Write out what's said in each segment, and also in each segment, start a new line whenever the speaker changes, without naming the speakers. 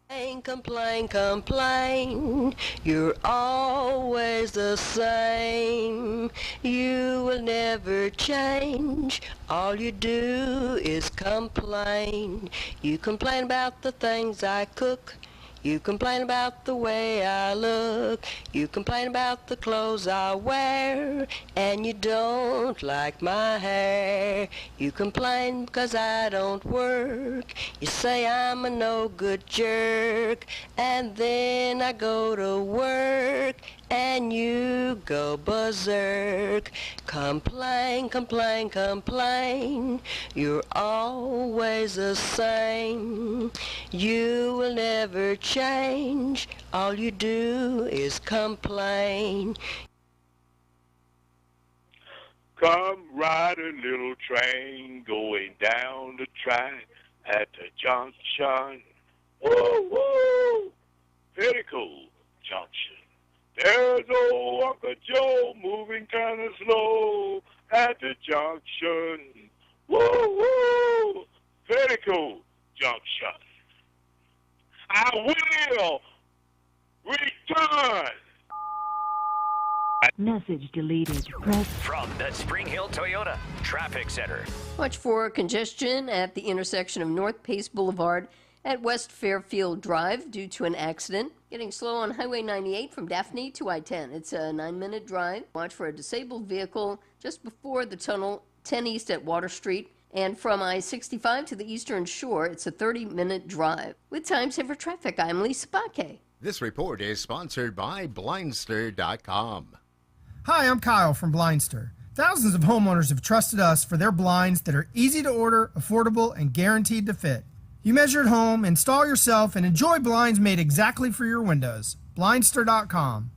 Complain, complain, you're always the same. You will never change, all you do is complain. You complain about the things I cook. You complain about the way I look. You complain about the clothes I wear. And you don't like my hair. You complain because I don't work. You say I'm a no good jerk. And then I go to work and you go berserk. Complain, complain, complain. You're always the same. You will never change. All you do is complain.
Come ride a little train going down the track at the junction. Woo, woo! Very cool junction. There's old Uncle Joe moving kind of slow at the junction. Woo, woo! Very cool junction. I will return.
Message deleted. Press
From the Spring Hill Toyota Traffic Center.
Watch for congestion at the intersection of North Pace Boulevard at West Fairfield Drive due to an accident. Getting slow on Highway 98 from Daphne to I-10. It's a 9-minute drive. Watch for a disabled vehicle just before the tunnel 10 East at Water Street. And from I-65 to the Eastern Shore, it's a 30-minute drive. With Time Saver Traffic, I'm Lisa Baque.
This report is sponsored by Blindster.com.
Hi, I'm Kyle from Blindster. Thousands of homeowners have trusted us for their blinds that are easy to order, affordable, and guaranteed to fit. You measure at home, install yourself, and enjoy blinds made exactly for your windows. Blindster.com.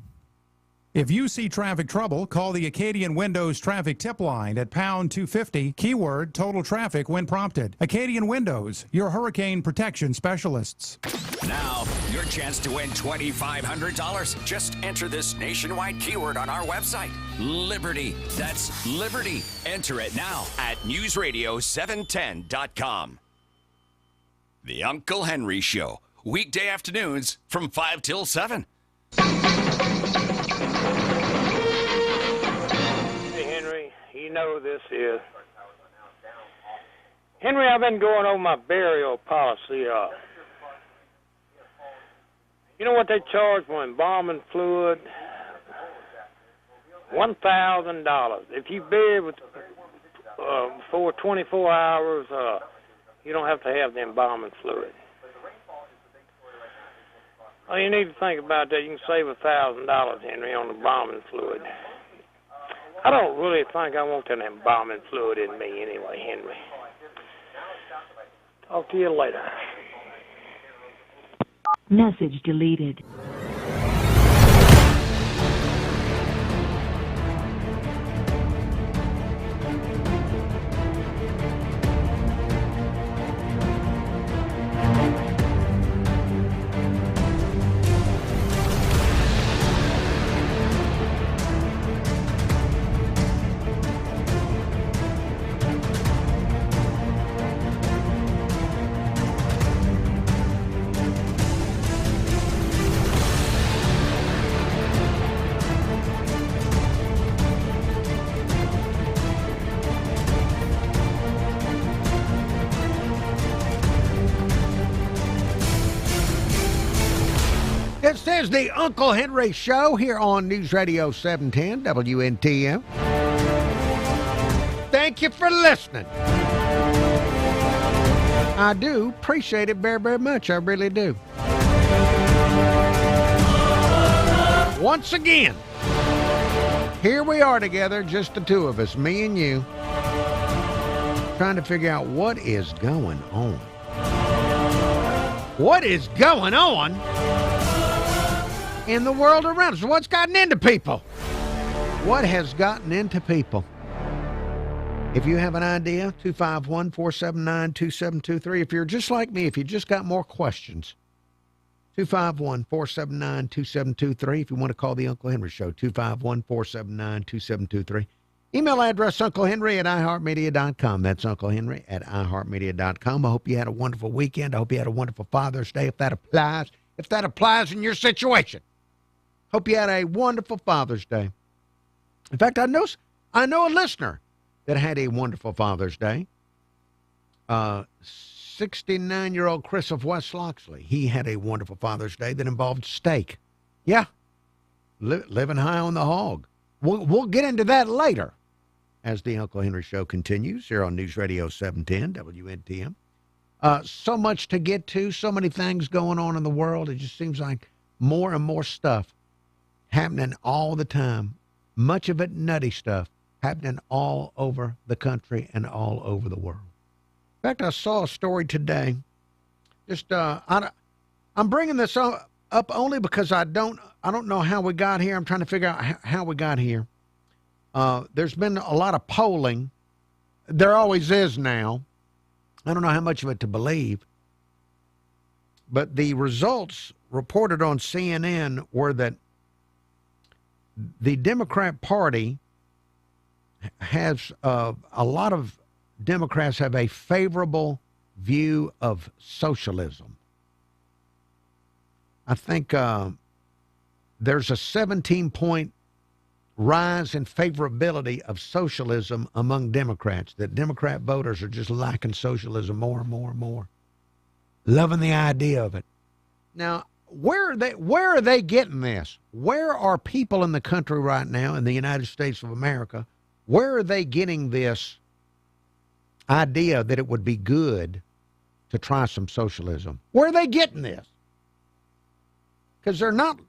If you see traffic trouble, call the Acadian Windows traffic tip line at pound 250, keyword total traffic when prompted. Acadian Windows, your hurricane protection specialists.
Now, your chance to win $2,500. Just enter this nationwide keyword on our website, Liberty. That's Liberty. Enter it now at newsradio710.com. The Uncle Henry Show, weekday afternoons from 5 till 7.
Hey, Henry, you know who this is. Henry, I've been going over my burial policy. You know what they charge for embalming fluid? $1,000. If you bury with for 24 hours, you don't have to have the embalming fluid. Oh, you need to think about that. You can save $1,000, Henry, on embalming fluid. I don't really think I want that embalming fluid in me anyway, Henry. Talk to you later.
message deleted.
This is the Uncle Henry Show here on News Radio 710 WNTM. Thank you for listening. I do appreciate it very, very much. I really do. Once again, here we are together, just the two of us, me and you, trying to figure out what is going on. What is going on in the world around us? What's gotten into people? What has gotten into people? If you have an idea, 251-479-2723. If you're just like me, if you just got more questions, 251-479-2723. If you want to call the Uncle Henry Show, 251-479-2723. Email address, Uncle Henry at iHeartMedia.com. That's Uncle Henry at iHeartMedia.com. I hope you had a wonderful weekend. I hope you had a wonderful Father's Day, if that applies. If that applies in your situation. Hope you had a wonderful Father's Day. In fact, I know a listener that had a wonderful Father's Day. 69-year-old Chris of West Loxley. He had a wonderful Father's Day that involved steak. Yeah, living high on the hog. We'll get into that later as the Uncle Henry Show continues here on News Radio 710 WNTM. So much to get to, so many things going on in the world. It just seems like more and more stuff happening all the time. Much of it nutty stuff happening all over the country and all over the world. In fact, I saw a story today. I'm bringing this up only because I don't know how we got here. I'm trying to figure out how we got here. There's been a lot of polling. There always is now. I don't know how much of it to believe. But the results reported on CNN were that the Democrat Party has a lot of Democrats have a favorable view of socialism. I think there's a 17-point rise in favorability of socialism among Democrats, that Democrat voters are just liking socialism more and more and more, loving the idea of it. Now, where are they getting this? Where are people in the country right now, in the United States of America, where are they getting this idea that it would be good to try some socialism? Where are they getting this? Because they're not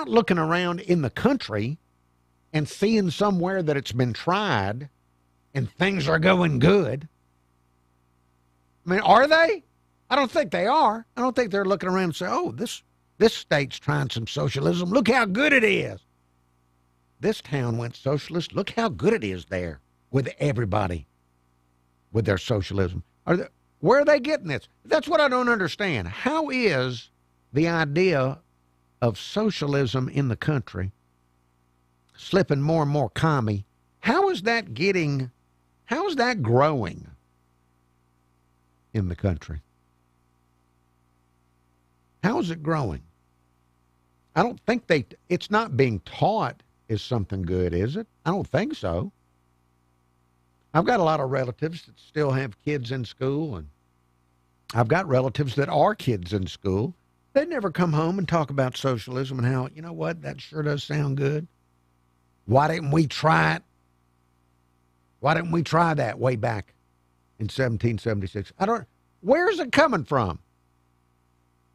looking around in the country and seeing somewhere that it's been tried and things are going good. I mean, are they? I don't think they are. I don't think they're looking around and say, oh, this state's trying some socialism. Look how good it is. This town went socialist. Look how good it is there with everybody with their socialism. Where are they getting this? That's what I don't understand. How is the idea of socialism in the country slipping more and more commie? How is that growing in the country? How is it growing? I don't think it's not being taught as something good, is it? I don't think so. I've got a lot of relatives that still have kids in school, and I've got relatives that are kids in school. They never come home and talk about socialism and how, you know what, that sure does sound good. Why didn't we try it? Why didn't we try that way back in 1776? Where's it coming from?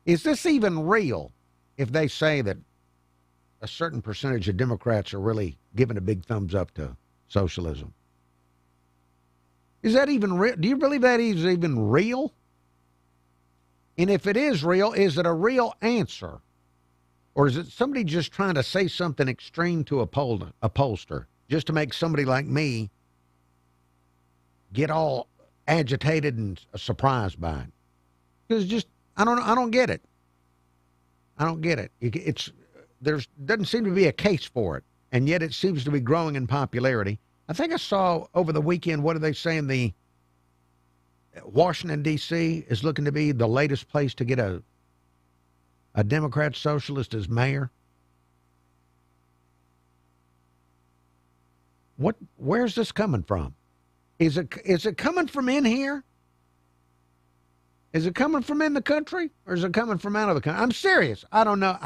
Is this even real if they say that a certain percentage of Democrats are really giving a big thumbs up to socialism? Is that even real? Do you believe that is even real? And if it is real, is it a real answer? Or is it somebody just trying to say something extreme to a pollster just to make somebody like me get all agitated and surprised by it? Because just, I don't get it. I don't get it. Doesn't seem to be a case for it, and yet it seems to be growing in popularity. I think I saw over the weekend, what are they saying, the Washington, D.C. is looking to be the latest place to get a Democrat socialist as mayor. Where's this coming from? Is it coming from in here? Is it coming from in the country, or is it coming from out of the country? I'm serious. I don't know.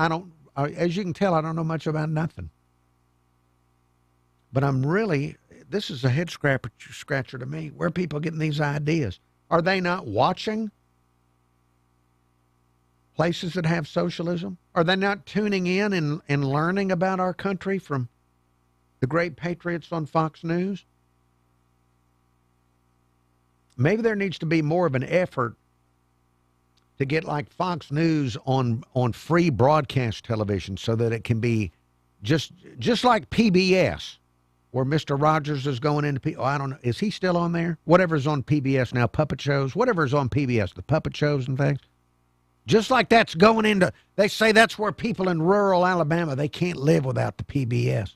As you can tell, I don't know much about nothing. But this is a head scratcher to me. Where are people getting these ideas? Are they not watching places that have socialism? Are they not tuning in and learning about our country from the great patriots on Fox News? Maybe there needs to be more of an effort to get like Fox News on free broadcast television so that it can be just like PBS, where Mr. Rogers is going into I don't know, is he still on there? Whatever's on PBS now, puppet shows, whatever's on PBS, the puppet shows and things. Just like that's going into, they say that's where people in rural Alabama, they can't live without the PBS.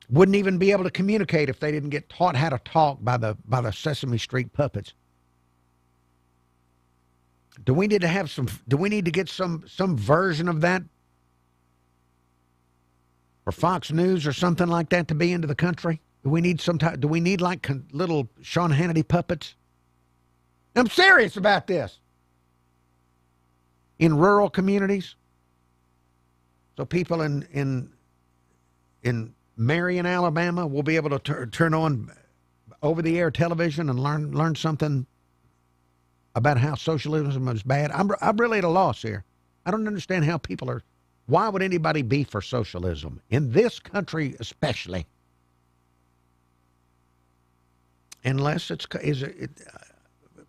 Wouldn't even be able to communicate if they didn't get taught how to talk by the Sesame Street puppets. Do we need to get some version of that or Fox News or something like that to be into the country? Do we need like little Sean Hannity puppets? I'm serious about this. In rural communities, so people in Marion, Alabama, will be able to turn on over-the-air television and learn something about how socialism is bad. I'm really at a loss here. I don't understand how people are. Why would anybody be for socialism in this country, especially? Unless it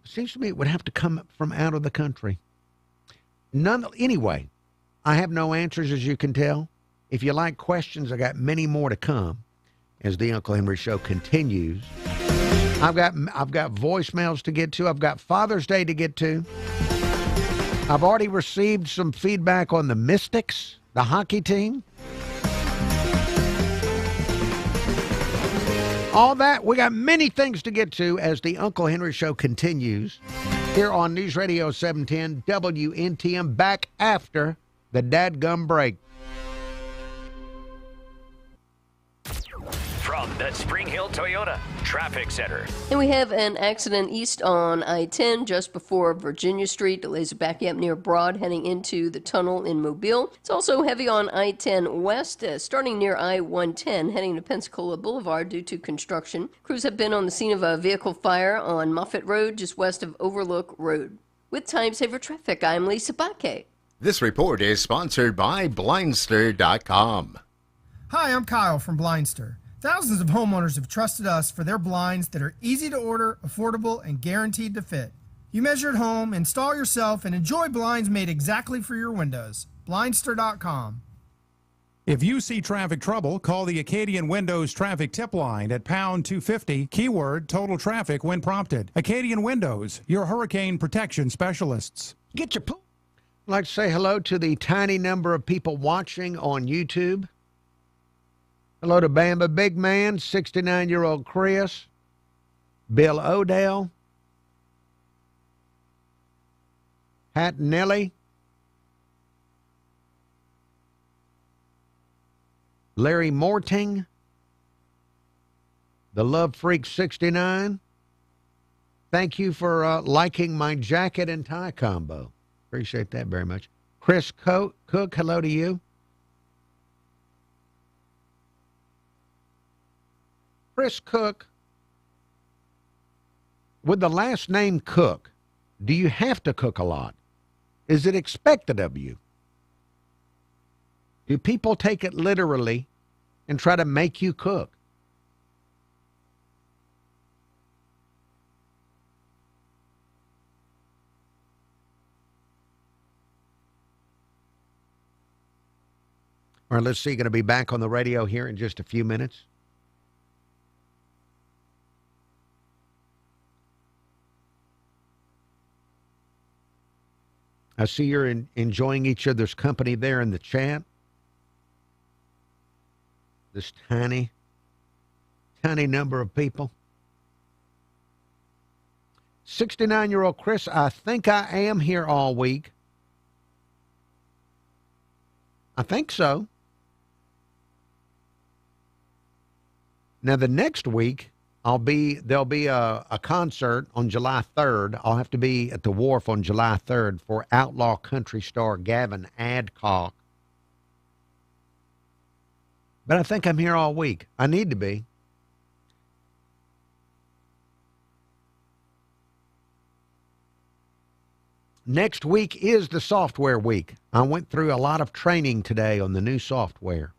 seems to me it would have to come from out of the country. Anyway, I have no answers, as you can tell. If you like questions, I got many more to come as the Uncle Henry Show continues. I've got voicemails to get to. I've got Father's Day to get to. I've already received some feedback on the Mystics, the hockey team. All that. We got many things to get to as the Uncle Henry Show continues here on News Radio 710 WNTM, back after the dadgum break.
From the Spring Hill Toyota Traffic Center.
And we have an accident east on I-10 just before Virginia Street. Delays are backing up near Broad heading into the tunnel in Mobile. It's also heavy on I-10 west, starting near I-110 heading to Pensacola Boulevard due to construction. Crews have been on the scene of a vehicle fire on Moffett Road just west of Overlook Road. With Time Saver Traffic, I'm Lisa Bakke.
This report is sponsored by Blindster.com.
Hi, I'm Kyle from Blindster. Thousands of homeowners have trusted us for their blinds that are easy to order, affordable, and guaranteed to fit. You measure at home, install yourself, and enjoy blinds made exactly for your windows. Blindster.com.
If you see traffic trouble, call the Acadian Windows traffic tip line at pound 250, keyword total traffic when prompted. Acadian Windows, your hurricane protection specialists.
Get your pool. I'd like to say hello to the tiny number of people watching on YouTube. Hello to Bamba Big Man, 69-year-old Chris, Bill Odell, Hat Nelly, Larry Morting, the Love Freak 69. Thank you for liking my jacket and tie combo. Appreciate that very much. Chris Cook, hello to you. Chris Cook, with the last name Cook, do you have to cook a lot? Is it expected of you? Do people take it literally and try to make you cook? All right, let's see. Going to be back on the radio here in just a few minutes. I see you're enjoying each other's company there in the chat. This tiny number of people. 69-year-old Chris, I think I am here all week. I think so. Now, the next week, there'll be a concert on July 3rd. I'll have to be at the Wharf on July 3rd for outlaw country star Gavin Adcock. But I think I'm here all week. I need to be. Next week is the software week. I went through a lot of training today on the new software.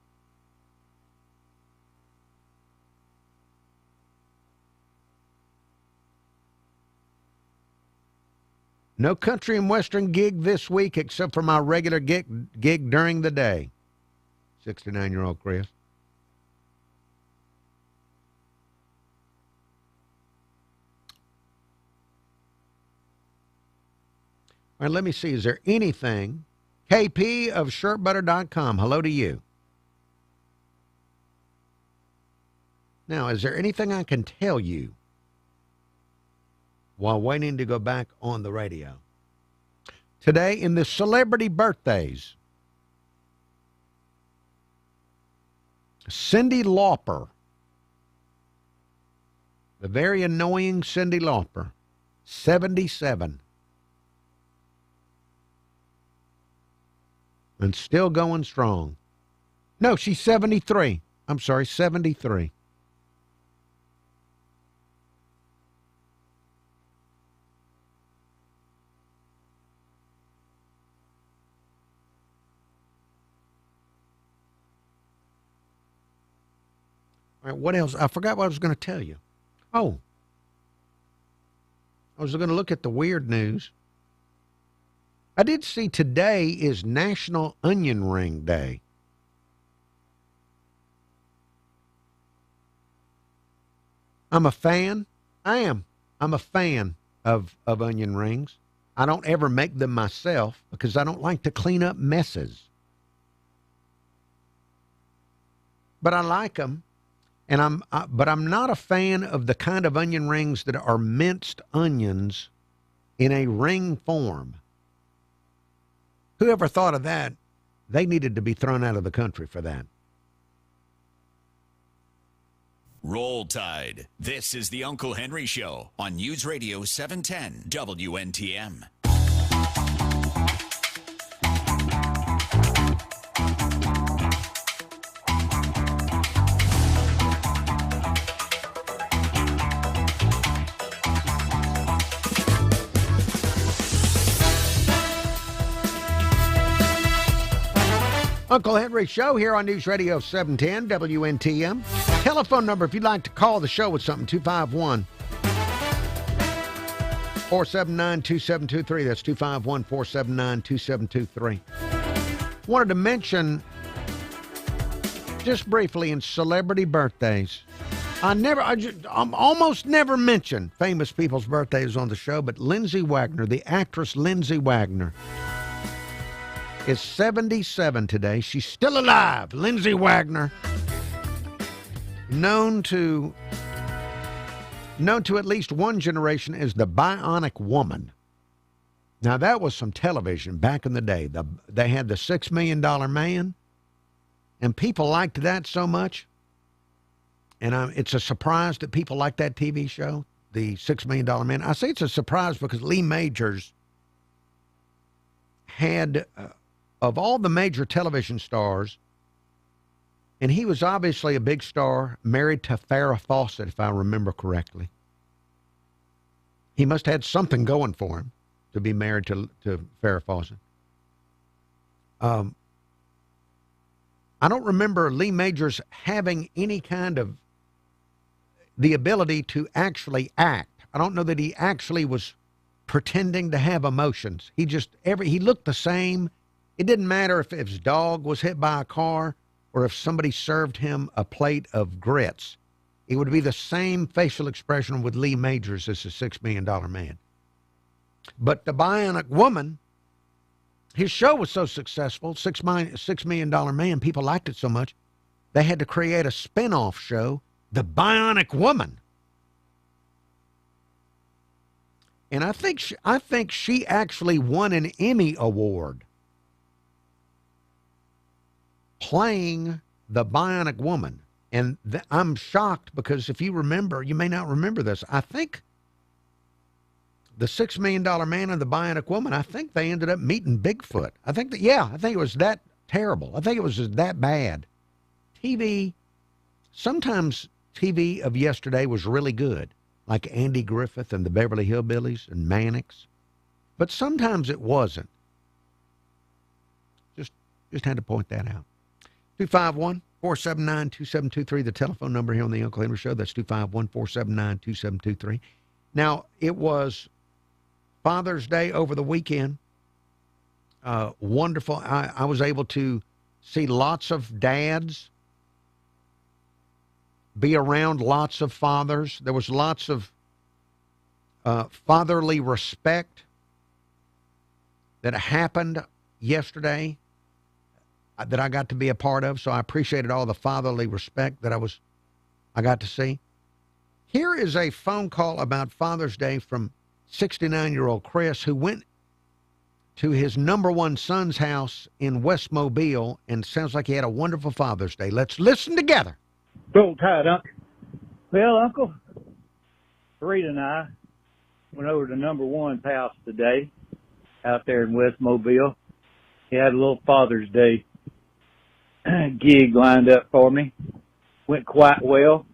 No country and western gig this week except for my regular gig during the day. 69-year-old Chris. All right, let me see. Is there anything? KP of shirtbutter.com. Hello to you. Now, is there anything I can tell you while waiting to go back on the radio? Today, in the celebrity birthdays, Cyndi Lauper, the very annoying Cyndi Lauper, 77. And still going strong. No, she's 73. I'm sorry, 73. All right, what else? I forgot what I was going to tell you. Oh, I was going to look at the weird news. I did see today is National Onion Ring Day. I'm a fan. I am. I'm a fan of onion rings. I don't ever make them myself because I don't like to clean up messes. But I like them. And but I'm not a fan of the kind of onion rings that are minced onions in a ring form. Whoever thought of that, they needed to be thrown out of the country for that.
Roll Tide. This is the Uncle Henry Show on News Radio 710 WNTM.
Uncle Henry Show here on News Radio 710 WNTM. Telephone number if you'd like to call the show with something, 251-479-2723. That's 251-479-2723. Wanted to mention just briefly in celebrity birthdays. I'm almost never mention famous people's birthdays on the show, but Lindsay Wagner, the actress Lindsay Wagner, is 77 today. She's still alive. Lindsay Wagner, known to at least one generation as the Bionic Woman. Now, that was some television back in the day. They had the $6 Million Man, and people liked that so much. And it's a surprise that people like that TV show, the $6 Million Man. I say it's a surprise because Lee Majors had... of all the major television stars, and he was obviously a big star, married to Farrah Fawcett, if I remember correctly. He must have had something going for him to be married to Farrah Fawcett. I don't remember Lee Majors having any kind of the ability to actually act. I don't know that he actually was pretending to have emotions. He looked the same. It didn't matter if his dog was hit by a car or if somebody served him a plate of grits. It would be the same facial expression with Lee Majors as the $6 Million Man. But the Bionic Woman, his show was so successful, $6 Million Man, people liked it so much, they had to create a spin-off show, The Bionic Woman. And I think she actually won an Emmy Award playing the Bionic Woman. And I'm shocked because if you remember, you may not remember this. I think the $6 Million Man and the Bionic Woman, I think they ended up meeting Bigfoot. I think it was that terrible. I think it was that bad. Sometimes TV of yesterday was really good, like Andy Griffith and the Beverly Hillbillies and Mannix. But sometimes it wasn't. Just had to point that out. 251-479-2723, the telephone number here on the Uncle Henry Show. That's 251-479-2723. Now, it was Father's Day over the weekend. Wonderful. I was able to see lots of dads, be around lots of fathers. There was lots of fatherly respect that happened yesterday that I got to be a part of, so I appreciated all the fatherly respect that I was I got to see. Here is a phone call about Father's Day from 69-year-old Chris, who went to his number one son's house in West Mobile, and sounds like he had a wonderful Father's Day. Let's listen together.
Roll Tide, Uncle. Well, Uncle, Rita and I went over to number one's house today out there in West Mobile. He had a little Father's Day gig lined up for me. Went quite well.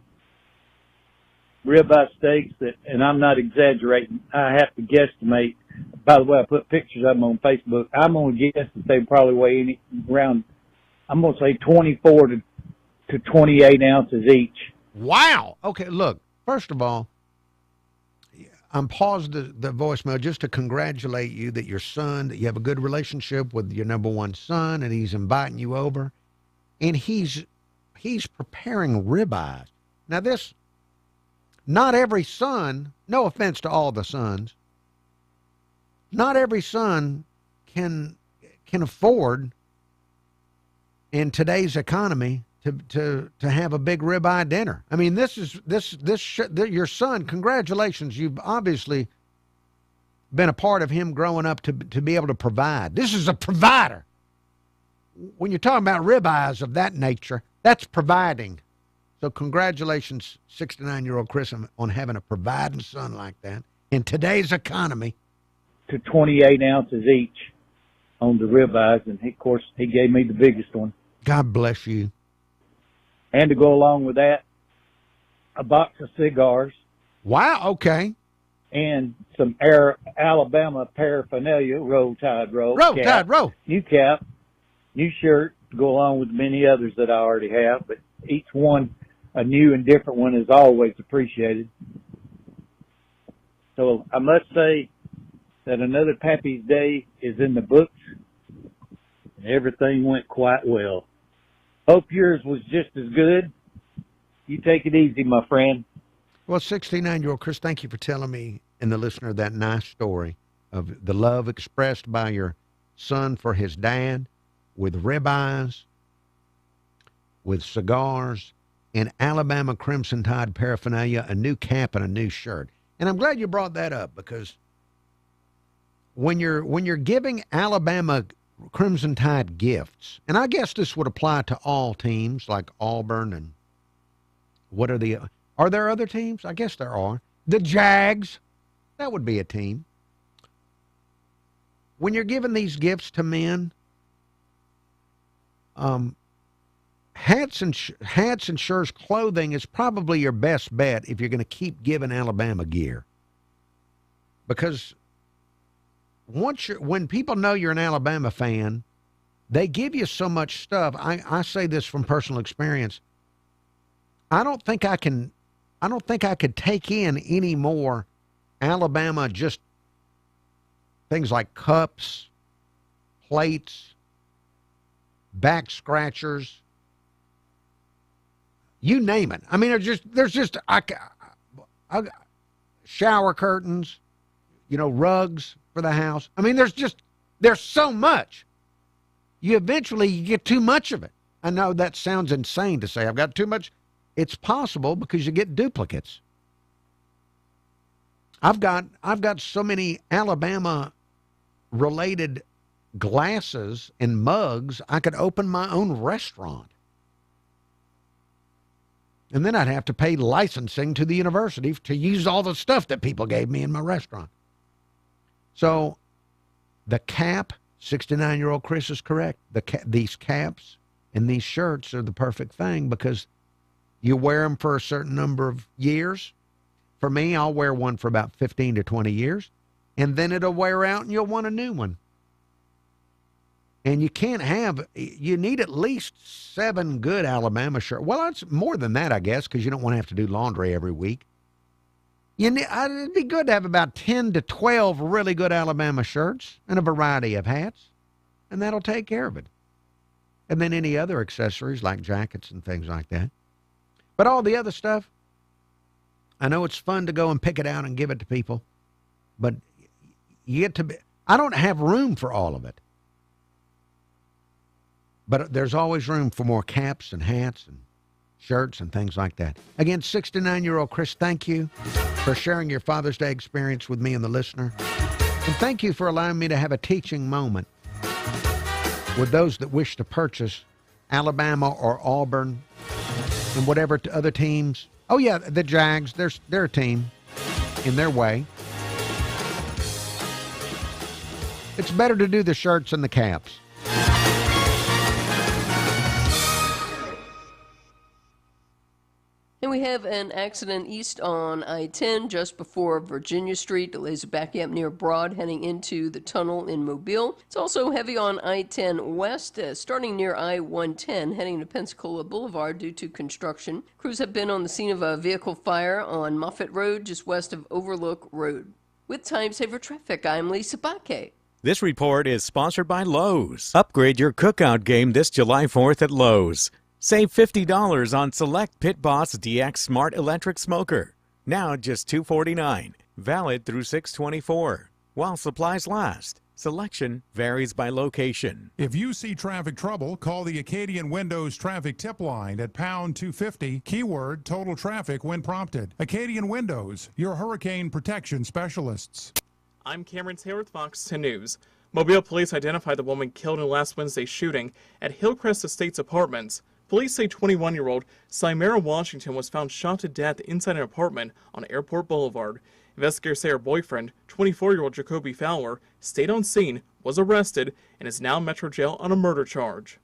Ribeye steaks that, and I'm not exaggerating, I have to guesstimate. By the way, I put pictures of them on Facebook. I'm going to guess that they probably weigh around, I'm going to say 24 to 28 ounces each.
Wow. Okay, look, first of all, I'm paused the voicemail just to congratulate you that your son, that you have a good relationship with your number one son, and he's inviting you over, and he's preparing ribeyes. Now this, not every son, no offense to all the sons, not every son can afford in today's economy to have a big ribeye dinner. I mean, your son, congratulations. You've obviously been a part of him growing up to be able to provide. This is a provider. When you're talking about ribeyes of that nature, that's providing. So congratulations, 69-year-old Chris, on having a providing son like that in today's economy.
To 28 ounces each on the ribeyes, and of course, he gave me the biggest one.
God bless you.
And to go along with that, a box of cigars.
Wow, okay.
And some Alabama paraphernalia, Roll Tide roll.
Roll Tide roll.
New cap, new shirt, to go along with many others that I already have, but each one, a new and different one, is always appreciated. So I must say that another Pappy's Day is in the books, and everything went quite well. Hope yours was just as good. You take it easy, my friend.
Well, 69-year-old Chris, thank you for telling me and the listener that nice story of the love expressed by your son for his dad with ribeyes, with cigars, and Alabama Crimson Tide paraphernalia, a new cap and a new shirt. And I'm glad you brought that up, because when you're giving Alabama Crimson Tide gifts, and I guess this would apply to all teams like Auburn, and are there other teams? I guess there are. The Jags, that would be a team. When you're giving these gifts to men, hats and shirts, clothing is probably your best bet if you're going to keep giving Alabama gear, because when people know you're an Alabama fan, they give you so much stuff. I say this from personal experience. I don't think I could take in any more Alabama, just things like cups, plates, back scratchers, you name it. I mean, there's just shower curtains, rugs for the house. I mean, there's so much. You eventually get too much of it. I know that sounds insane to say I've got too much. It's possible because you get duplicates. I've got so many Alabama related glasses and mugs, I could open my own restaurant. And then I'd have to pay licensing to the university to use all the stuff that people gave me in my restaurant. So the cap, 69-year-old Chris is correct. These caps and these shirts are the perfect thing, because you wear them for a certain number of years. For me, I'll wear one for about 15 to 20 years, and then it'll wear out and you'll want a new one. And you need at least 7 good Alabama shirts. Well, it's more than that, I guess, because you don't want to have to do laundry every week. It'd be good to have about 10 to 12 really good Alabama shirts and a variety of hats, and that'll take care of it. And then any other accessories like jackets and things like that. But all the other stuff, I know it's fun to go and pick it out and give it to people, but I don't have room for all of it. But there's always room for more caps and hats and shirts and things like that. Again, 69-year-old Chris, thank you for sharing your Father's Day experience with me and the listener. And thank you for allowing me to have a teaching moment with those that wish to purchase Alabama or Auburn and whatever other teams. Oh, yeah, the Jags, they're a team in their way. It's better to do the shirts and the caps.
And we have an accident east on I-10 just before Virginia Street. Delays are backing up near Broad heading into the tunnel in Mobile. It's also heavy on I-10 west, starting near I-110 heading to Pensacola Boulevard due to construction. Crews have been on the scene of a vehicle fire on Moffett Road just west of Overlook Road. With Time Saver Traffic, I'm Lisa Baque.
This report is sponsored by Lowe's. Upgrade your cookout game this July 4th at Lowe's. Save $50 on select Pit Boss DX Smart Electric Smoker. Now just $249. Valid through 6/24. While supplies last. Selection varies by location.
If you see traffic trouble, call the Acadian Windows traffic tip line at pound 250, keyword total traffic when prompted. Acadian Windows, your hurricane protection specialists.
I'm Cameron Taylor with Fox 10 News. Mobile police identified the woman killed in last Wednesday's shooting at Hillcrest Estates Apartments. Police say 21-year-old Cymera Washington was found shot to death inside an apartment on Airport Boulevard. Investigators say her boyfriend, 24-year-old Jacoby Fowler, stayed on scene, was arrested, and is now in Metro Jail on a murder charge.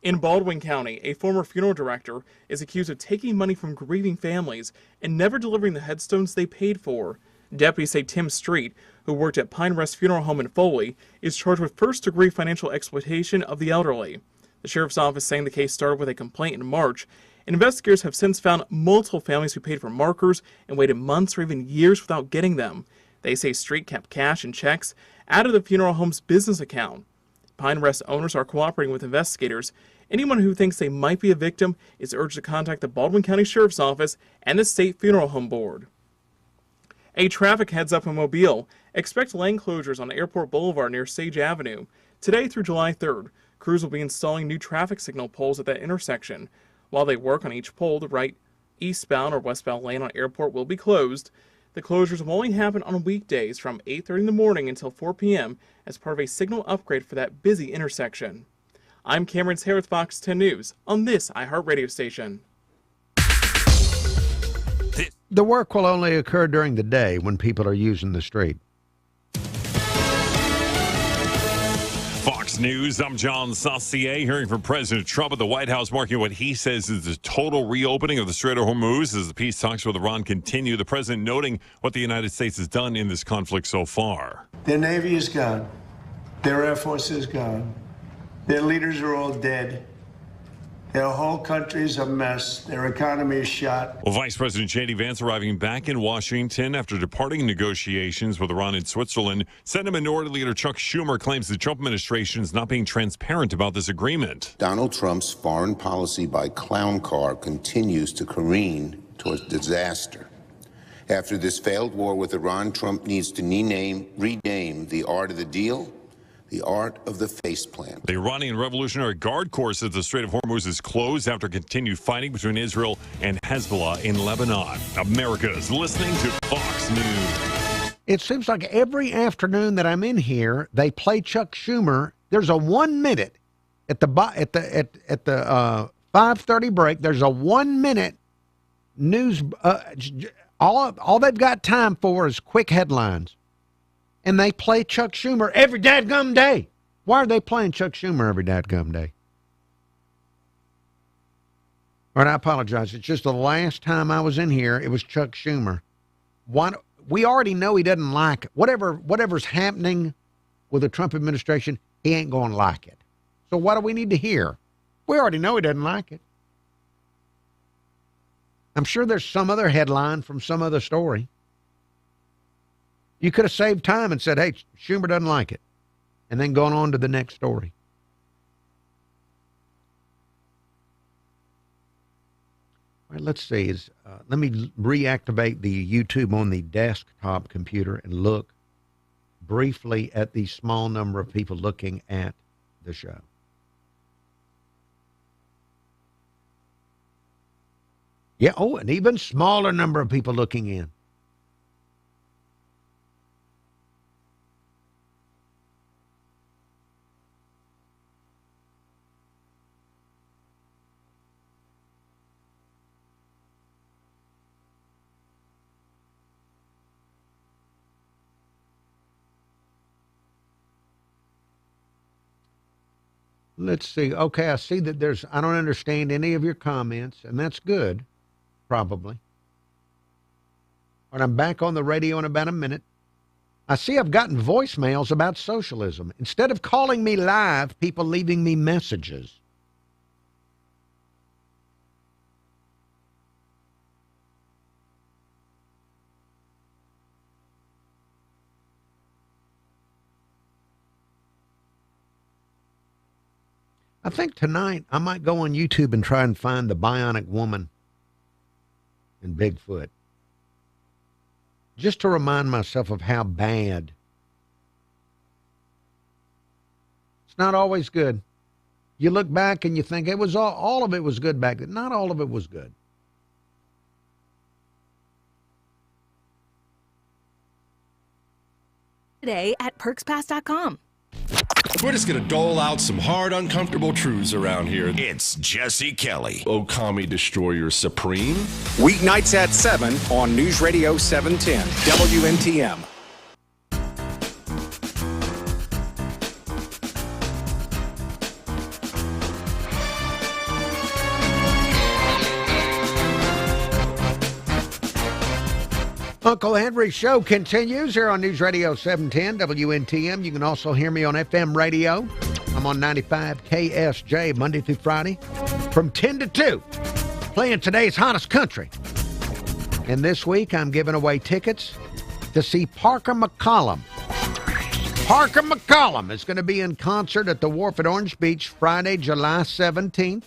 In Baldwin County, a former funeral director is accused of taking money from grieving families and never delivering the headstones they paid for. Deputies say Tim Street, who worked at Pine Rest Funeral Home in Foley, is charged with first-degree financial exploitation of the elderly. The sheriff's office saying the case started with a complaint in March. Investigators have since found multiple families who paid for markers and waited months or even years without getting them. They say Street kept cash and checks out of the funeral home's business account. Pine Rest owners are cooperating with investigators. Anyone who thinks they might be a victim is urged to contact the Baldwin County Sheriff's Office and the State Funeral Home Board. A traffic heads up in Mobile. Expect lane closures on Airport Boulevard near Sage Avenue. Today through July 3rd, crews will be installing new traffic signal poles at that intersection. While they work on each pole, the right eastbound or westbound lane on Airport will be closed. The closures will only happen on weekdays from 8:30 in the morning until 4 p.m. as part of a signal upgrade for that busy intersection. I'm Cameron Taylor with Fox 10 News on this iHeartRadio station.
The work will only occur during the day when people are using the street.
Fox News, I'm John Saucier, hearing from President Trump at the White House, marking what he says is the total reopening of the Strait of Hormuz as the peace talks with Iran continue. The president noting what the United States has done in this conflict so far.
Their Navy is gone. Their Air Force is gone. Their leaders are all dead. Their whole country's a mess. Their economy is shot.
Well, Vice President J.D. Vance arriving back in Washington after departing negotiations with Iran in Switzerland. Senate Minority Leader Chuck Schumer claims the Trump administration is not being transparent about this agreement.
Donald Trump's foreign policy by clown car continues to careen towards disaster. After this failed war with Iran, Trump needs to rename the art of the deal the art of the faceplant.
The Iranian Revolutionary Guard Corps says the Strait of Hormuz is closed after continued fighting between Israel and Hezbollah in Lebanon. America is listening to Fox News.
It seems like every afternoon that I'm in here, they play Chuck Schumer. There's a 1 minute at the 5:30 break. There's a 1 minute news. All they've got time for is quick headlines. And they play Chuck Schumer every dadgum day. Why are they playing Chuck Schumer every dadgum day? All right, I apologize. It's just the last time I was in here, it was Chuck Schumer. We already know he doesn't like it. Whatever's happening with the Trump administration, he ain't going to like it. So what do we need to hear? We already know he doesn't like it. I'm sure there's some other headline from some other story. You could have saved time and said, hey, Schumer doesn't like it, and then gone on to the next story. All right, let's see. Let me reactivate the YouTube on the desktop computer and look briefly at the small number of people looking at the show. Yeah, oh, an even smaller number of people looking in. Let's see. Okay, I see that I don't understand any of your comments, and that's good, probably. When I'm back on the radio in about a minute, I see I've gotten voicemails about socialism. Instead of calling me live, people leaving me messages. I think tonight I might go on YouTube and try and find the Bionic Woman and Bigfoot. Just to remind myself of how bad. It's not always good. You look back and you think it was all of it was good back then. Not all of it was good.
Today at perkspass.com.
We're just going to dole out some hard, uncomfortable truths around here.
It's Jesse Kelly.
Okami Destroyer Supreme.
Weeknights at 7 on News Radio 710 WNTM.
Uncle Henry's show continues here on News Radio 710 WNTM. You can also hear me on FM radio. I'm on 95 KSJ Monday through Friday from 10 to 2, playing today's hottest country. And this week I'm giving away tickets to see Parker McCollum. Parker McCollum is going to be in concert at the Wharf at Orange Beach Friday, July 17th.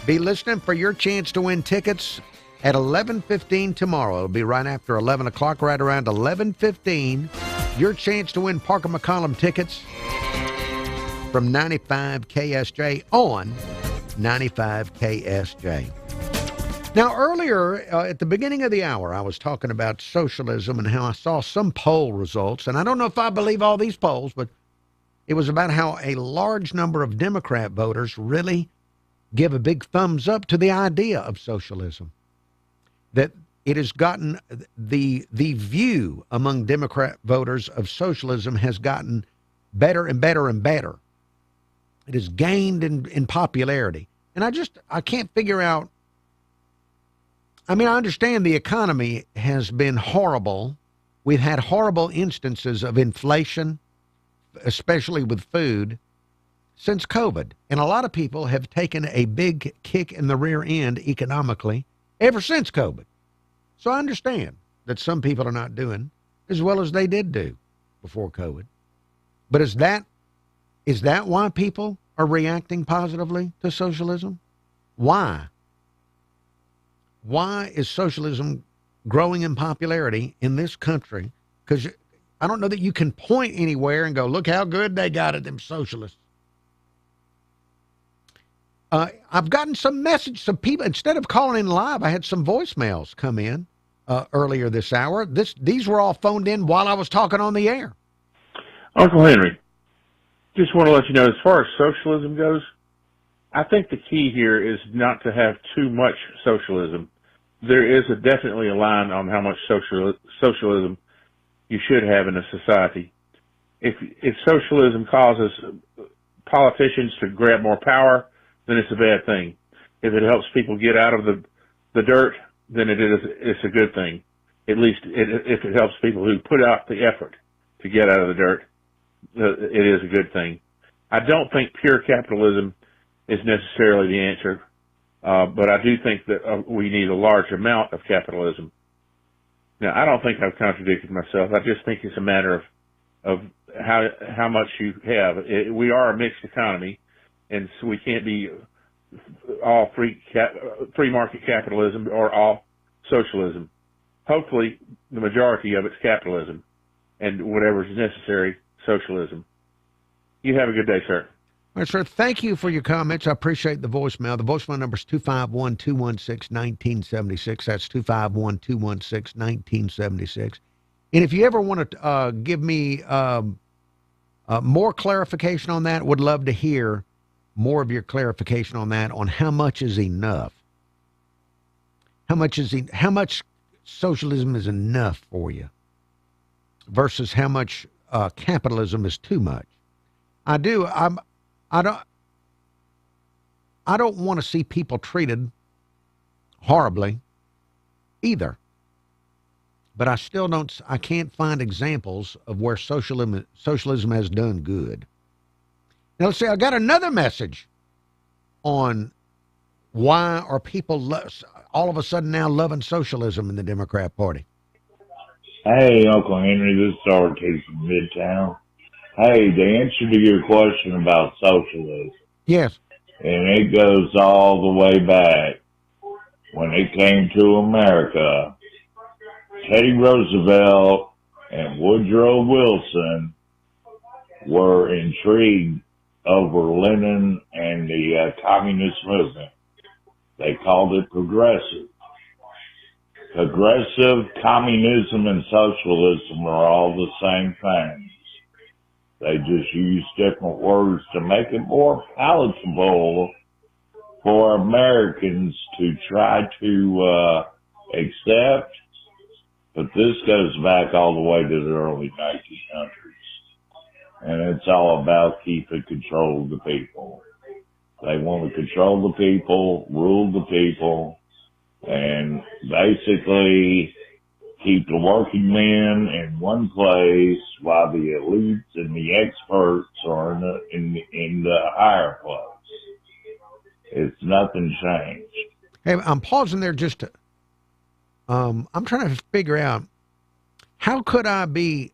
Be listening for your chance to win tickets at 11:15 tomorrow. It'll be right after 11 o'clock, right around 11:15. Your chance to win Parker McCollum tickets from 95 KSJ on 95 KSJ. Now, earlier at the beginning of the hour, I was talking about socialism and how I saw some poll results. And I don't know if I believe all these polls, but it was about how a large number of Democrat voters really give a big thumbs up to the idea of socialism. That it has gotten the view among Democrat voters of socialism has gotten better and better and better. It has gained in popularity. And I can't figure out. I mean, I understand the economy has been horrible. We've had horrible instances of inflation, especially with food, since COVID. And a lot of people have taken a big kick in the rear end economically ever since COVID. So I understand that some people are not doing as well as they did do before COVID. But is that why people are reacting positively to socialism? Why? Why is socialism growing in popularity in this country? Because I don't know that you can point anywhere and go, look how good they got it, them socialists. I've gotten some people, instead of calling in live, I had some voicemails come in earlier this hour. These were all phoned in while I was talking on the air.
Uncle Henry, just want to let you know, as far as socialism goes, I think the key here is not to have too much socialism. There is definitely a line on how much socialism you should have in a society. If socialism causes politicians to grab more power, then it's a bad thing. If it helps people get out of the dirt, then it's a good thing. At least if it helps people who put out the effort to get out of the dirt, it is a good thing. I don't think pure capitalism is necessarily the answer, but I do think that we need a large amount of capitalism. Now, I don't think I've contradicted myself. I just think it's a matter of how much you have. We are a mixed economy, and so we can't be all free market capitalism or all socialism. Hopefully, the majority of it's capitalism, and whatever is necessary, socialism. You have a good day, sir.
All right, sir. Thank you for your comments. I appreciate the voicemail. The voicemail number is 251-216-1976. That's 251-216-1976. And if you ever want to give me more clarification on that, would love to hear more of your clarification on that, on how much is enough. How much socialism is enough for you versus how much capitalism is too much. I don't want to see people treated horribly either. But I can't find examples of where socialism has done good. Now let's see, I got another message on why are people all of a sudden now loving socialism in the Democrat Party.
Hey, Uncle Henry, this is RT from Midtown. Hey, the answer to your question about socialism.
Yes.
And it goes all the way back. When it came to America, Teddy Roosevelt and Woodrow Wilson were intrigued over Lenin and the communist movement. They called it progressive. Progressive, communism, and socialism are all the same things. They just use different words to make it more palatable for Americans to try to accept. But this goes back all the way to the early 1900s. And it's all about keeping control of the people. They want to control the people, rule the people, and basically keep the working men in one place while the elites and the experts are in the higher place. It's nothing changed.
Hey, I'm pausing there just to, I'm trying to figure out, how could I be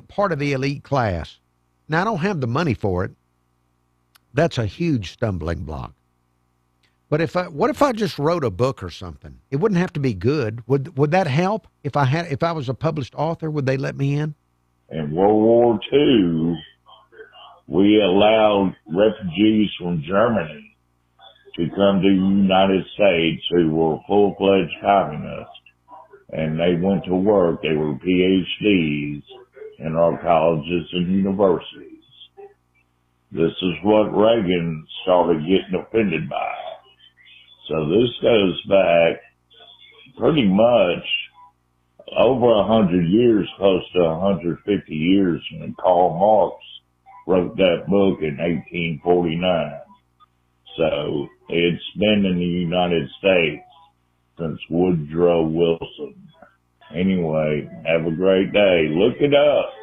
part of the elite class? Now, I don't have the money for it. That's a huge stumbling block. But what if I just wrote a book or something? It wouldn't have to be good. Would that help? If I was a published author, would they let me in?
In World War II, we allowed refugees from Germany to come to the United States who were full-fledged communists. And they went to work. They were PhDs in our colleges and universities. This is what Reagan started getting offended by. So this goes back pretty much over 100 years, close to 150 years, when Karl Marx wrote that book in 1849. So it's been in the United States since Woodrow Wilson. Anyway, have a great day. Look it up.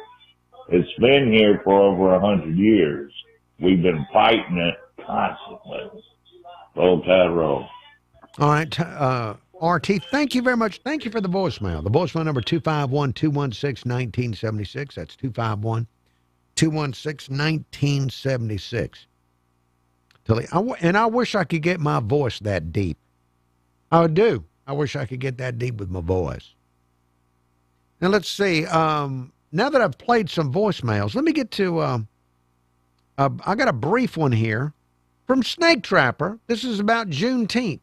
It's been here for over 100 years. We've been fighting it constantly. Roll Tide roll.
All right, RT, thank you very much. Thank you for the voicemail. The voicemail number 251-216-1976. That's 251-216-1976. And I wish I could get my voice that deep. I do. I wish I could get that deep with my voice. Now, let's see. Now that I've played some voicemails, let me get to, I got a brief one here from Snake Trapper. This is about Juneteenth.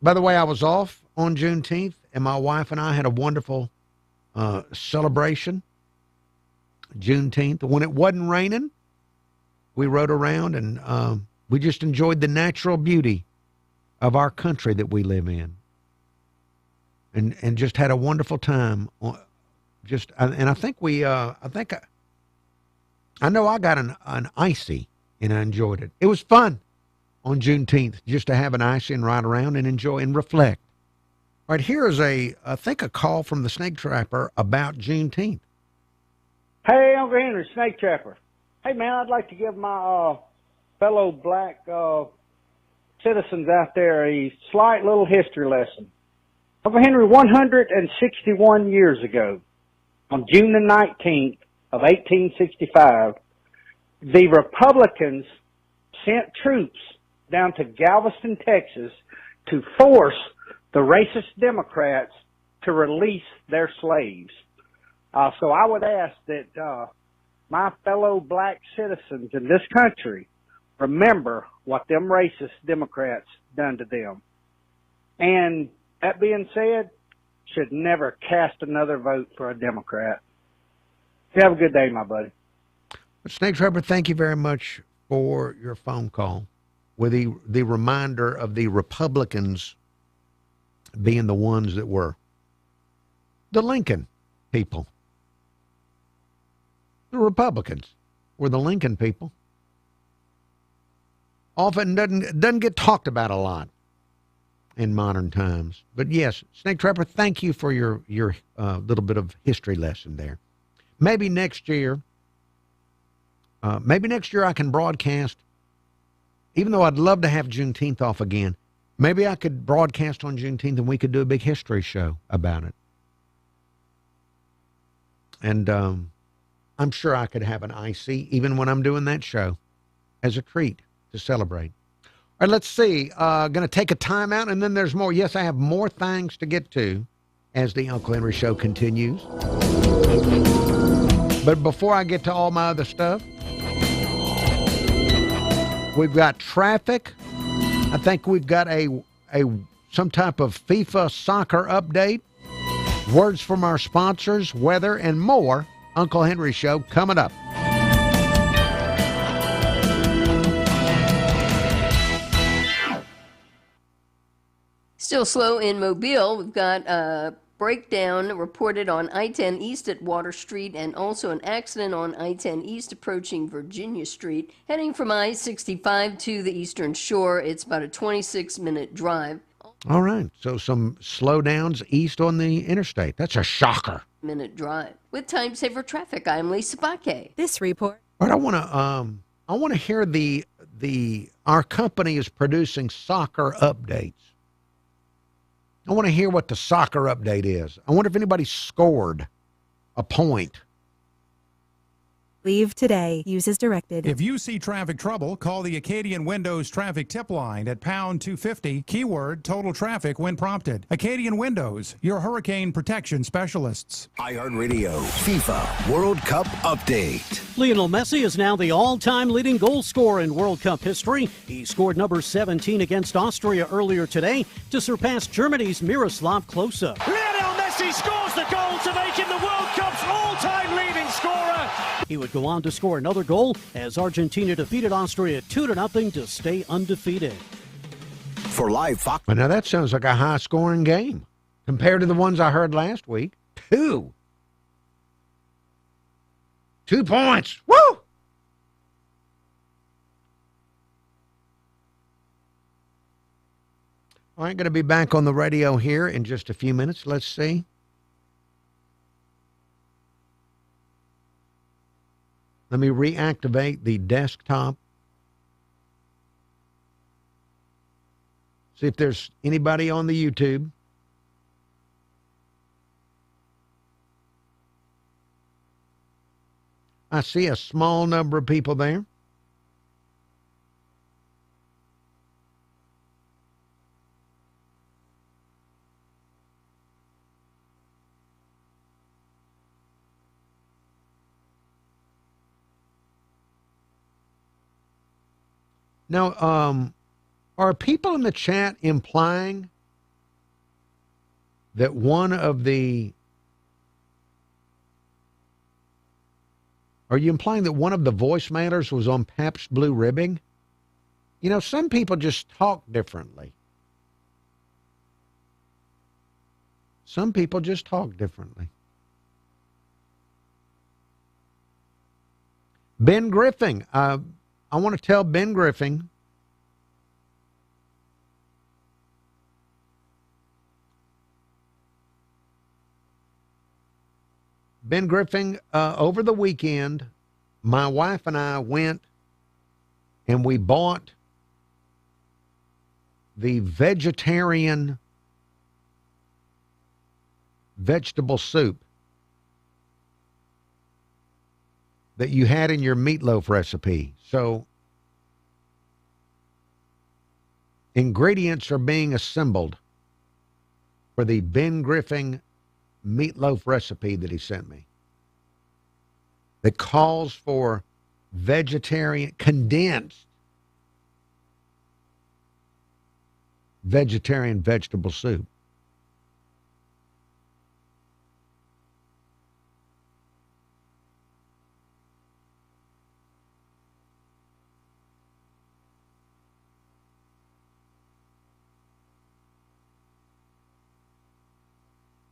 By the way, I was off on Juneteenth, and my wife and I had a wonderful celebration. Juneteenth. When it wasn't raining, we rode around, and we just enjoyed the natural beauty of our country that we live in. And just had a wonderful time. And I think I know I got an icy, and I enjoyed it. It was fun on Juneteenth just to have an icy and ride around and enjoy and reflect. All right, here is I think a call from the Snake Trapper about Juneteenth.
Hey, Uncle Henry, Snake Trapper. Hey, man, I'd like to give my fellow black citizens out there a slight little history lesson. Uncle Henry, 161 years ago, on June the 19th of 1865, the Republicans sent troops down to Galveston, Texas, to force the racist Democrats to release their slaves. So I would ask that my fellow black citizens in this country remember what them racist Democrats done to them. And that being said, should never cast another vote for a Democrat. Have a good day, my buddy.
Snake Trapper, thank you very much for your phone call with the reminder of the Republicans being the ones that were the Lincoln people. The Republicans were the Lincoln people. Often doesn't get talked about a lot in modern times. But yes, Snake Trapper, thank you for your little bit of history lesson there. Maybe next year I can broadcast, even though I'd love to have Juneteenth off again, maybe I could broadcast on Juneteenth and we could do a big history show about it. And I'm sure I could have an IC even when I'm doing that show as a treat to celebrate. All right, let's see. Going to take a timeout, and then there's more. Yes, I have more things to get to as the Uncle Henry Show continues. But before I get to all my other stuff, we've got traffic. I think we've got some type of FIFA soccer update, words from our sponsors, weather, and more. Uncle Henry Show coming up.
Still slow in Mobile. We've got a breakdown reported on I-10 East at Water Street and also an accident on I-10 East approaching Virginia Street. Heading from I-65 to the Eastern Shore, it's about a 26-minute drive.
All right, so some slowdowns east on the interstate. That's a shocker.
Minute drive. With Time Saver Traffic, I'm Lisa Baque.
This report.
All right, I want to hear our company is producing soccer updates. I want to hear what the soccer update is. I wonder if anybody scored a point.
Leave today. Use as directed.
If you see traffic trouble, call the Acadian Windows traffic tip line at pound 250, keyword total traffic when prompted. Acadian Windows, your hurricane protection specialists.
iHeartRadio FIFA World Cup update.
Lionel Messi is now the all-time leading goal scorer in World Cup history. He scored number 17 against Austria earlier today to surpass Germany's Miroslav Klose.
Lionel Messi scores the goal to make him the World Cup's all-time leading scorer.
He would go on to score another goal as Argentina defeated Austria 2-0 to stay undefeated.
For live Fox.
Well, now that sounds like a high-scoring game compared to the ones I heard last week. 2 points. Woo! All right, going to be back on the radio here in just a few minutes. Let's see. Let me reactivate the desktop. See if there's anybody on the YouTube. I see a small number of people there. Now, are people in the chat implying that are you implying that one of the voicemailers was on Pabst Blue Ribbon? You know, some people just talk differently. Some people just talk differently. Ben Griffin, I want to tell Ben Griffin over the weekend, my wife and I went and we bought the vegetarian vegetable soup that you had in your meatloaf recipe. So ingredients are being assembled for the Ben Griffin meatloaf recipe that he sent me. that calls for vegetarian, condensed vegetarian vegetable soup.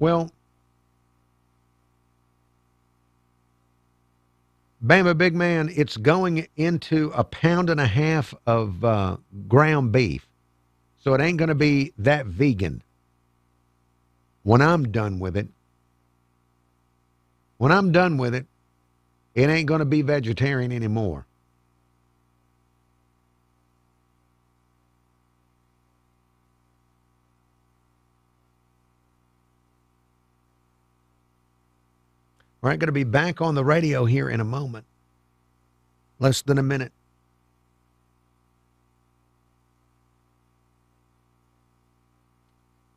Well, Bama Big Man, it's going into 1.5 pounds of ground beef. So it ain't going to be that vegan when I'm done with it. When I'm done with it, it ain't going to be vegetarian anymore. All right, going to be back on the radio here in a moment. Less than a minute.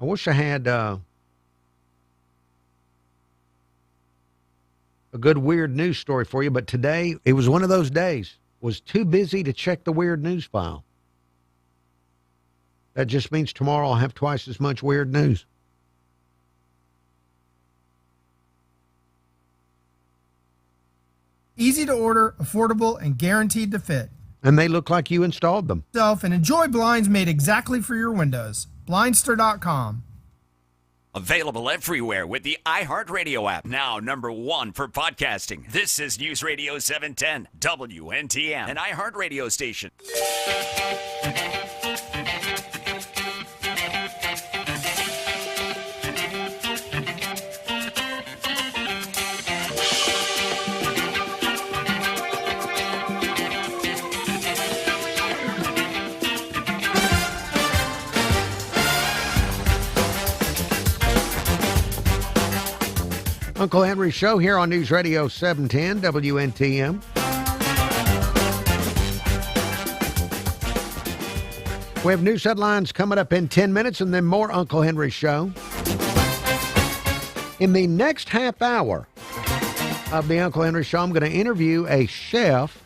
I wish I had a good weird news story for you, but today, it was one of those days. Was too busy to check the weird news file. That just means tomorrow I'll have twice as much weird news.
Easy to order, affordable, and guaranteed to fit.
And they look like you installed them.
And enjoy blinds made exactly for your windows. Blindster.com.
Available everywhere with the iHeartRadio app. Now #1 for podcasting. This is News Radio 710, WNTM, an iHeartRadio station.
Uncle Henry Show here on News Radio 710 WNTM. We have news headlines coming up in 10 minutes and then more Uncle Henry Show. In the next half hour of the Uncle Henry Show, I'm going to interview a chef.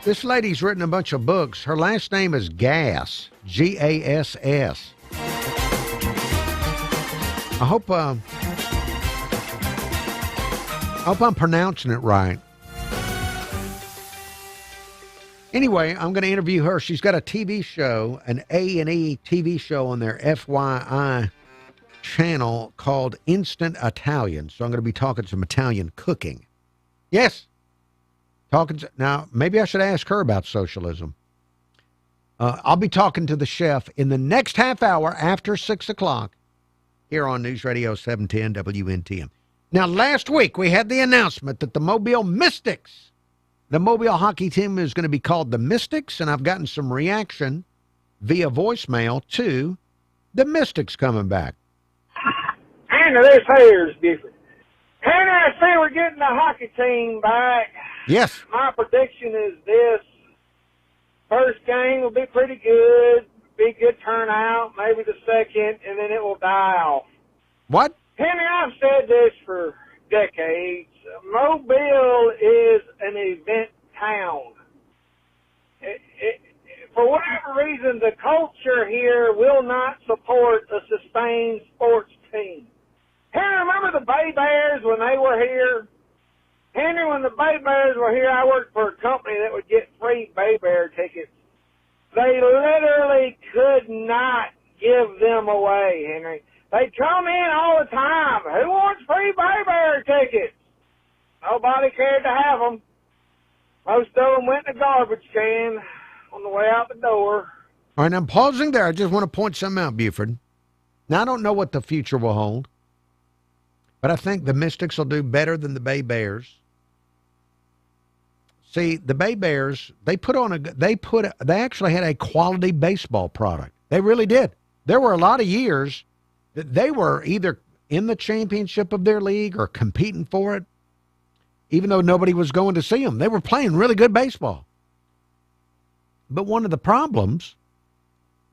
This lady's written a bunch of books. Her last name is Gass, Gass. I hope I'm pronouncing it right. Anyway, I'm going to interview her. She's got a TV show, an A&E TV show on their FYI channel called Instant Italian. So I'm going to be talking some Italian cooking. Yes. Now, maybe I should ask her about socialism. I'll be talking to the chef in the next half hour after 6 o'clock here on News Radio 710 WNTM. Now, last week, we had the announcement that the Mobile Mystics, the Mobile hockey team is going to be called the Mystics, and I've gotten some reaction via voicemail to the Mystics coming back.
Andy, this here is different. Andy, I say we're getting the hockey team back.
Yes.
My prediction is this. First game will be pretty good, be good turnout, maybe the second, and then it will die off.
What?
Henry, I've said this for decades. Mobile is an event town. For whatever reason, the culture here will not support a sustained sports team. Henry, remember the Bay Bears when they were here? Henry, when the Bay Bears were here, I worked for a company that would get free Bay Bear tickets. They literally could not give them away, Henry. They come in all the time. Who wants free Bay Bear tickets? Nobody cared to have them. Most of them went in the garbage can on the way out the door.
All right, I'm pausing there. I just want to point something out, Buford. Now, I don't know what the future will hold, but I think the Mystics will do better than the Bay Bears. See, the Bay Bears, they actually had a quality baseball product. They really did. There were a lot of years that they were either in the championship of their league or competing for it, even though nobody was going to see them. They were playing really good baseball. But one of the problems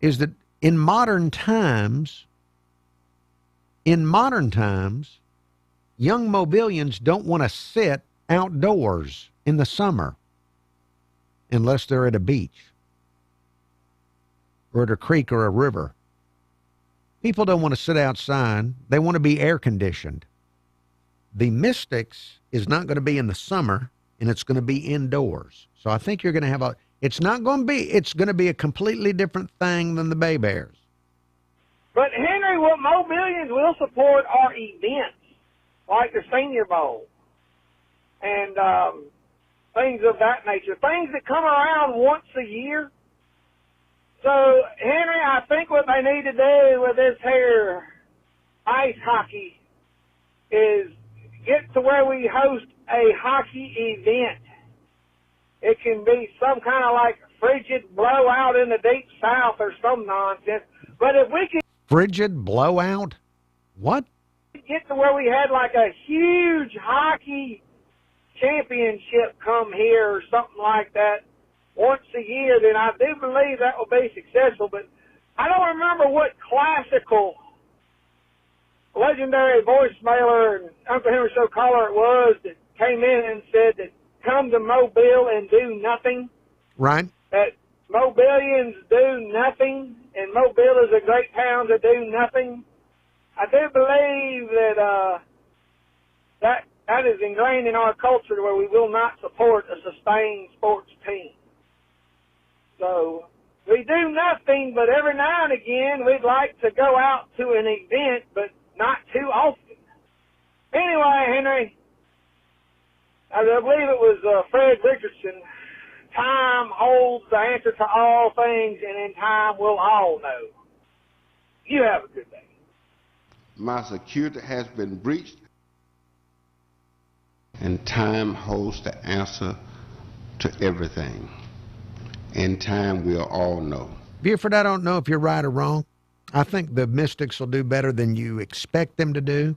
is that in modern times, young Mobilians don't want to sit outdoors in the summer unless they're at a beach or at a creek or a river. People don't want to sit outside. They want to be air conditioned. The Mystics is not going to be in the summer, and it's going to be indoors. So I think you're going to have it's going to be a completely different thing than the Bay Bears.
But Henry, what Mobilians will support are events like the Senior Bowl and things of that nature, things that come around once a year. So, Henry, I think what they need to do with this here ice hockey is get to where we host a hockey event. It can be some kind of like frigid blowout in the deep south or some nonsense. But if we could
frigid blowout? What?
Get to where we had like a huge hockey championship come here or something like that once a year, then I do believe that will be successful. But I don't remember what classical legendary voicemailer and Uncle Henry Show caller it was that came in and said that come to Mobile and do nothing.
Right.
That Mobilians do nothing, and Mobile is a great town to do nothing. I do believe that that is ingrained in our culture where we will not support a sustained sports team. So we do nothing, but every now and again we'd like to go out to an event, but not too often. Anyway, Henry, I believe it was Fred Richardson. Time holds the answer to all things, and in time we'll all know. You have a good day.
My security has been breached, and time holds the answer to everything. In time, we'll all know.
Buford, I don't know if you're right or wrong. I think the Mystics will do better than you expect them to do.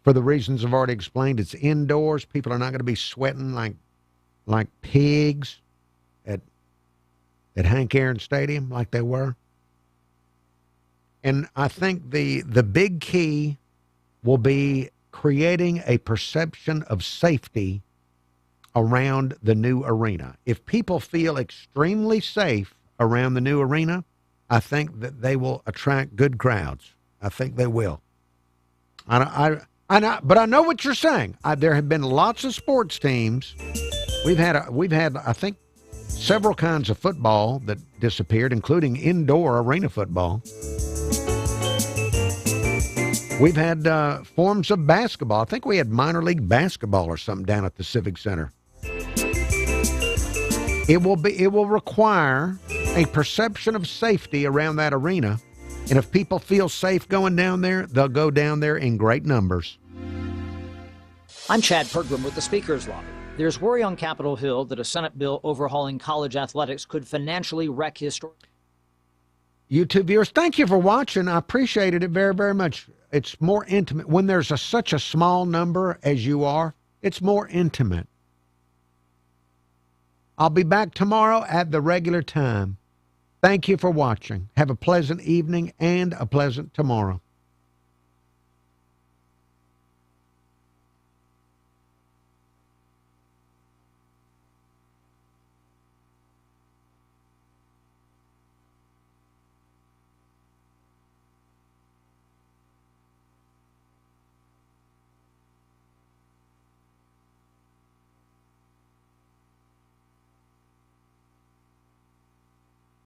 For the reasons I've already explained, it's indoors. People are not going to be sweating like pigs at Hank Aaron Stadium like they were. And I think the big key will be creating a perception of safety around the new arena. If people feel extremely safe around the new arena, I think that they will attract good crowds. I think they will. But I know what you're saying. There have been lots of sports teams. We've had I think several kinds of football that disappeared, including indoor arena football. We've had forms of basketball. I think we had minor league basketball or something down at the Civic Center. It will require a perception of safety around that arena. And if people feel safe going down there, they'll go down there in great numbers.
I'm Chad Pergram with the Speaker's Lobby. There's worry on Capitol Hill that a Senate bill overhauling college athletics could financially wreck historic.
YouTube viewers, thank you for watching. I appreciated it very, very much. It's more intimate. When there's such a small number as you are, it's more intimate. I'll be back tomorrow at the regular time. Thank you for watching. Have a pleasant evening and a pleasant tomorrow.